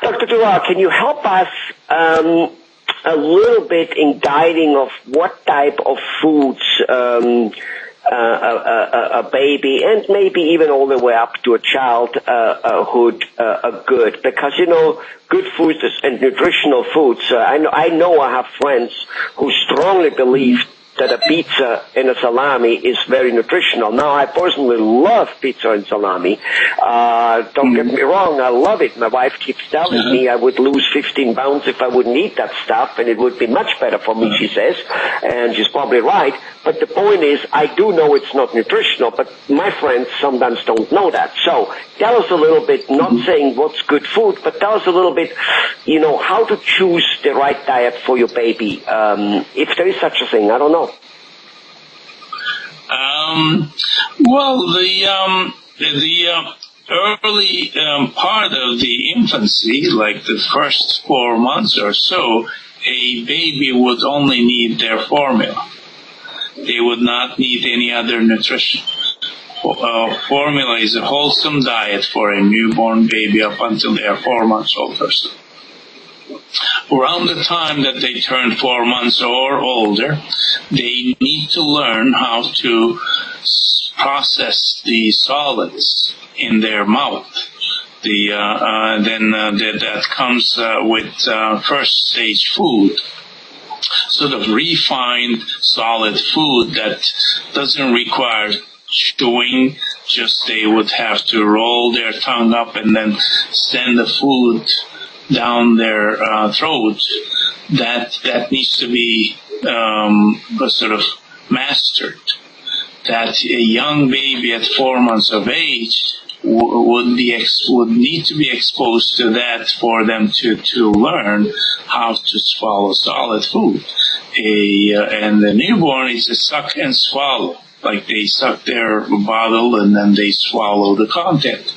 Dr. Tural, can you help us a little bit in guiding of what type of foods a baby and maybe even all the way up to a childhood are good? Because, good foods and nutritional foods, I know I have friends who strongly believe that a pizza and a salami is very nutritional. Now, I personally love pizza and salami. Don't get me wrong, I love it. My wife keeps telling me I would lose 15 pounds if I wouldn't eat that stuff, and it would be much better for me, she says, and she's probably right. But the point is, I do know it's not nutritional, but my friends sometimes don't know that. So, tell us a little bit, not saying what's good food, but tell us a little bit, how to choose the right diet for your baby, if there is such a thing. I don't know. Well, the early part of the infancy, like the first 4 months or so, a baby would only need their formula. They would not need any other nutrition. Formula is a wholesome diet for a newborn baby up until they are 4 months old or so. Around the time that they turn 4 months or older, they need to learn how to process the solids in their mouth. That comes with first stage food, sort of refined solid food that doesn't require chewing. Just they would have to roll their tongue up and then send the food down their throat. That needs to be sort of mastered. That a young baby at 4 months of age would need to be exposed to that for them to learn how to swallow solid food. And the newborn is a suck and swallow. Like they suck their bottle and then they swallow the content.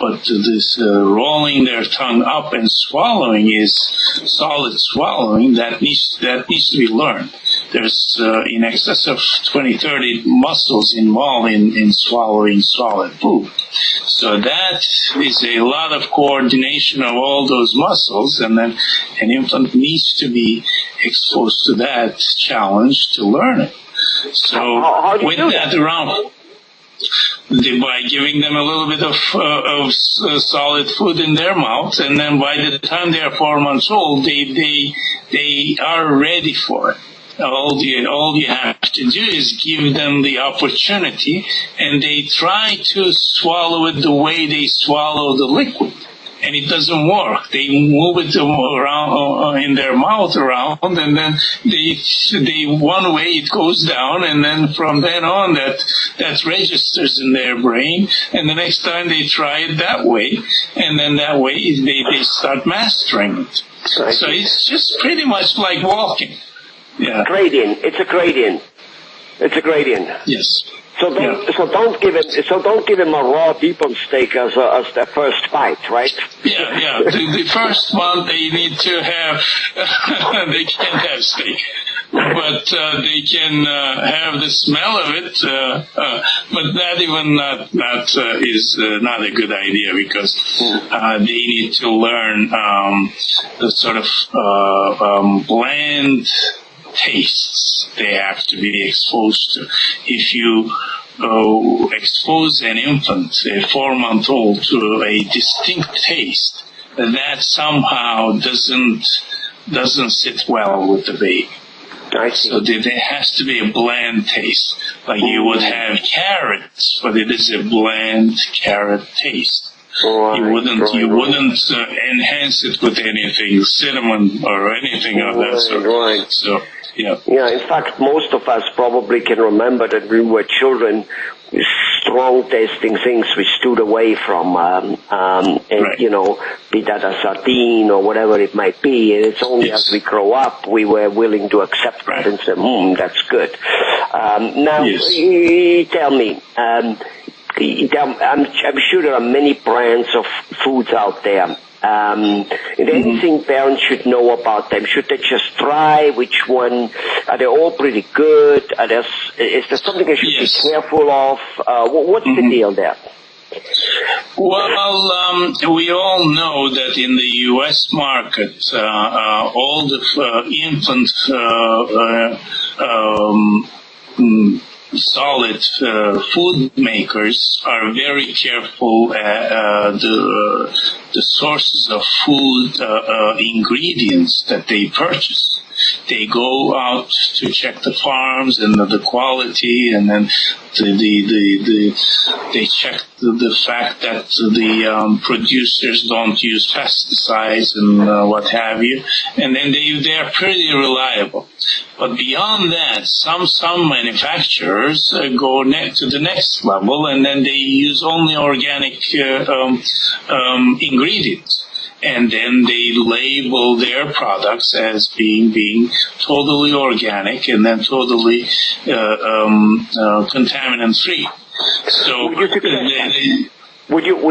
But this rolling their tongue up and swallowing is solid swallowing that needs to be learned. There's in excess of 20-30 muscles involved in swallowing solid food. So that is a lot of coordination of all those muscles, and then an infant needs to be exposed to that challenge to learn it. So with that around, by giving them a little bit of solid food in their mouth, and then by the time they are 4 months old, they are ready for it. All you have to do is give them the opportunity, and they try to swallow it the way they swallow the liquid. And it doesn't work. They move it around in their mouth around, and then they one way it goes down, and then from then on that registers in their brain, and the next time they try it that way, and then that way they start mastering it. So it's just pretty much like walking. Yeah. Gradient. It's a gradient. Yes. So don't give him a raw T-bone steak as the first bite, right? Yeah. The first one they need to have. They can't have steak, but they can have the smell of it. But that is not a good idea, because they need to learn the sort of bland tastes they have to be exposed to. If you expose an infant, a 4-month-old, to a distinct taste, that somehow doesn't sit well with the baby. So there has to be a bland taste, like you would have carrots, but it is a bland carrot taste. You wouldn't enhance it with anything, cinnamon or anything of that sort. So, yeah. In fact, most of us probably can remember that when we were children, strong tasting things we stood away from, be that a sardine or whatever it might be. And it's only as we grow up we were willing to accept that and say, that's good. Now, tell me, I'm sure there are many brands of foods out there. Is there anything parents should know about them? Should they just try? Which one? Are they all pretty good? Is there something I should be careful of? What's the deal there? Well, we all know that in the U.S. market, all the infant solid food makers are very careful at the sources of food ingredients that they purchase. They go out to check the farms and the quality, and then they check the fact that the producers don't use pesticides and what have you, and then they are pretty reliable. But beyond that, some manufacturers go to the next level, and then they use only organic ingredients. And then they label their products as being totally organic and then totally contaminant free. So would you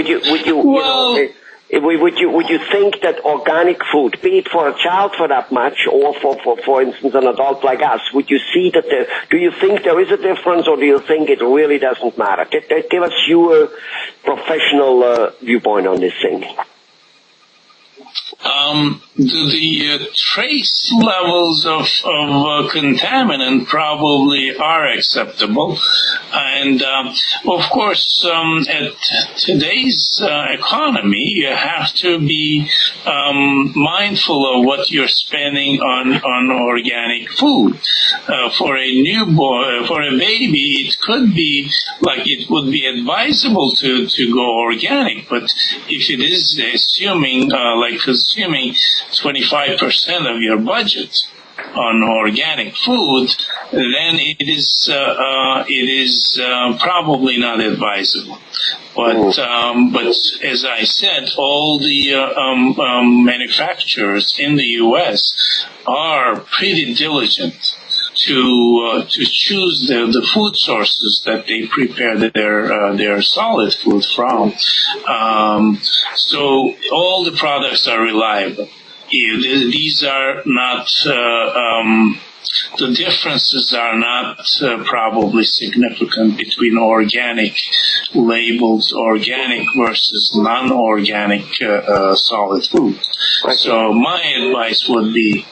think that organic food, be it for a child for that much, or for instance an adult like us, would you see that do you think there is a difference, or do you think it really doesn't matter? Give us your professional viewpoint on this thing. The trace levels of contaminant probably are acceptable, and of course, at today's economy, you have to be mindful of what you're spending on organic food. For a newborn, for a baby, it could be like it would be advisable to go organic, but if it is assuming consuming 25% of your budget on organic food, then it is probably not advisable. But as I said, all the manufacturers in the U.S. are pretty diligent to choose the food sources that they prepare their solid food from. So all the products are reliable. These are not the differences are not probably significant between organic labels, organic versus non-organic solid food. So my advice would be,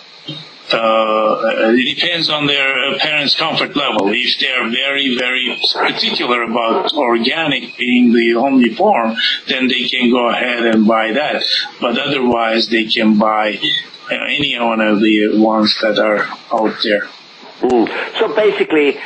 it depends on their parents' comfort level. If they're very, very particular about organic being the only form, then they can go ahead and buy that. But otherwise, they can buy any one of the ones that are out there. So basically,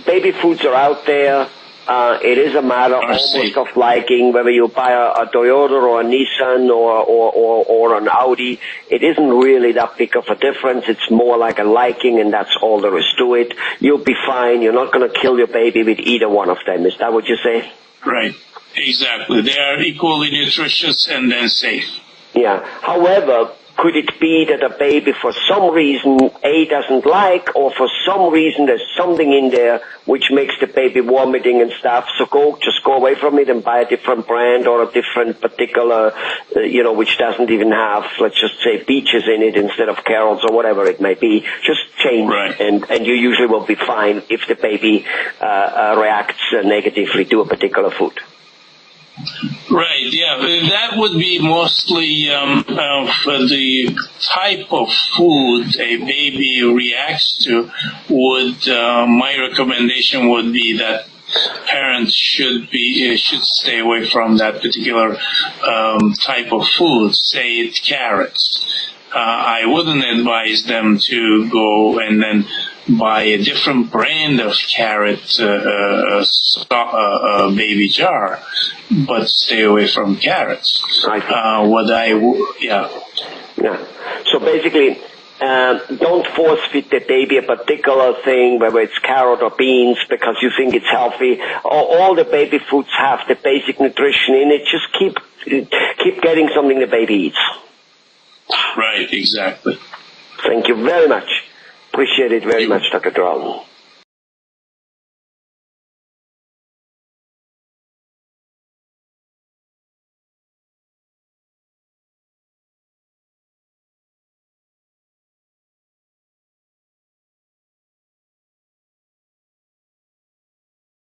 baby foods are out there. It is a matter almost of liking whether you buy a Toyota or a Nissan or an Audi. It isn't really that big of a difference. It's more like a liking, and that's all there is to it. You'll be fine. You're not going to kill your baby with either one of them. Is that what you say? Right. Exactly. They are equally nutritious and then safe. Yeah. However, could it be that a baby for some reason doesn't like, or for some reason there's something in there which makes the baby vomiting and stuff, so just go away from it and buy a different brand or a different particular, which doesn't even have, let's just say, peaches in it instead of carrots or whatever it may be. Just change, right. and you usually will be fine if the baby reacts negatively to a particular food. Right, yeah. That would be mostly for the type of food a baby reacts to. My recommendation would be that parents should stay away from that particular type of food, say it's carrots. I wouldn't advise them to go and then buy a different brand of carrot baby jar, but stay away from carrots. Yeah. So basically, don't force feed the baby a particular thing, whether it's carrot or beans, because you think it's healthy. All the baby foods have the basic nutrition in it. Just keep getting something the baby eats. Right, exactly. Thank you very much. Appreciate it very much, Dr. Tural.